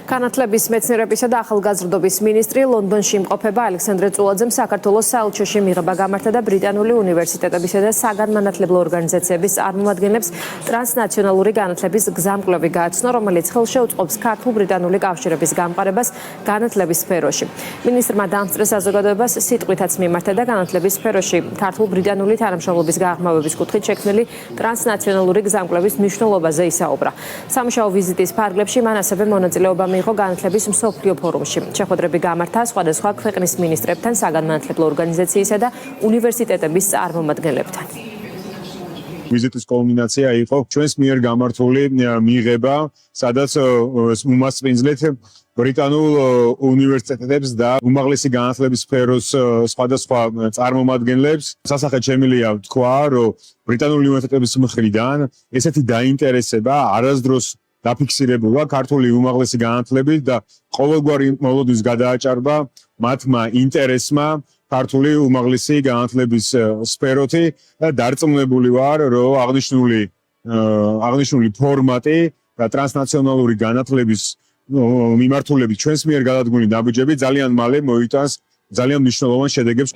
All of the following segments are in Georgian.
განათლების მეცნიერებისა და ახალგაზრდობის მინისტრი ლონდონში იმყოფება ალექსანდრე წულაძემ საქართველოს საელჩოში მიღება გამართა და ბრიტანული უნივერსიტეტებისა და საგანმანათლებლო ორგანიზაციების წარმომადგენლებს ტრანსნაციონალური განათლების გზამკვლევი გააცნო, რომელიც ხელშეუწყობს ქართულ-ბრიტანული კავშირების გამყარებას განათლების სფეროში. მინისტრმა დაამსწრეს საზოგადოებას სიტყვითაც მიმართა და განათლების სფეროში ქართულ-ბრიტანული თანამშრომლობის გააღრმავების კუთხით შექმნილი ტრანსნაციონალური გზამკვლევის მნიშვნელობაზე ისაუბრა. სამუშაო ვიზიტის ფარგლებში მან ასევე მონაწილეობა მიიღო განათლების მსოფლიო ფორუმში. შეხვედრები გამართა სხვადასხვა ქვეყნის მინისტრებთან, საგანმანათლებლო ორგანიზაციისა და უნივერსიტეტების წარმომადგენლებთან. ვიზიტის კულმინაცია იყო ჩვენს მიერ გამართული მიღება, სადაც უმასპინძლეთ ბრიტანულ უნივერსიტეტებს და უმაღლესი განათლების სფეროს სხვადასხვა წარმომადგენლებს. სასახეთ შემიძლია თქვა, რომ ბრიტანული უნივერსიტეტების მხრიდან ესეთი დაინტერესება არასდროს დაფიქსირებულა ქართული უმაღლესი განათლებით და ყოველგვარი მოლოდის გადააჭარბა მათმა ინტერესმა ქართული უმაღლესი განათლების სფეროთი და დარწმუნებული ვარ, რომ აღნიშნული ფორმატი და ტრანსნაციონალური განათლების მიმართულებით ჩვენს მიერ გადადგმული ნაბიჯები ძალიან მალე მოიტანს ძალიან მნიშვნელოვან შედეგებს.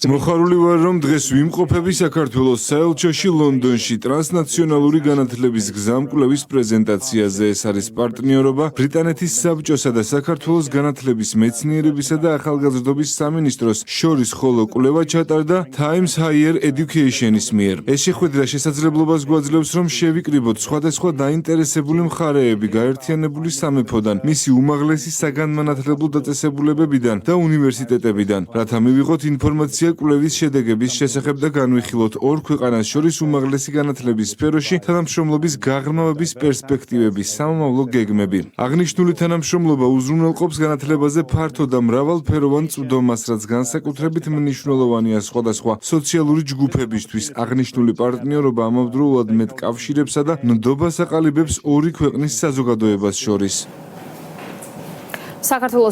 მოხარული ვარ, რომ დღეს ვიმყოფები საქართველოს საელჩოში ლონდონში ტრანსნაციონალური განათლების გზამკვლევის პრეზენტაციაზე. ეს არის პარტნიორობა ბრიტანეთის საბჭოსა და საქართველოს განათლების მეცნიერებისა და ახალგაზრდობის სამინისტროს შორის, ხოლო კვლევა ჩატარდა Times Higher Education-ის მიერ. ეს შეხვედრა შესაძლებლობას გვაძლევს, რომ შევიკრიბოთ სხვადასხვა დაინტერესებული მხარეები გაერთიანებული სამეფოდან, მისი უმაღლესი საგანმანათლებლო დაწესებულებებიდან და უნივერსიტეტებიდან, რათა მივიღოთ ინფორმაცია კვლევის შედეგების შესახებ და განვიხილოთ ორ ქვეყანას შორის უმაღლესი განათლების სფეროში თანამშრომლობის გაღრმავების პერსპექტივების სამომავლო გეგმები. აღნიშნული თანამშრომლობა უზრუნველყოფს განათლებაზე ფართო და მრავალფეროვან წვდომას, რაც განსაკუთრებით მნიშვნელოვანია სხვადასხვა სოციალური ჯგუფებისთვის. აღნიშნული პარტნიორობა ამავდროულად მეტ კავშირებსა და ნდობას აყალიბებს ორი ქვეყნის საზოგადოებას შორის. საქართველოს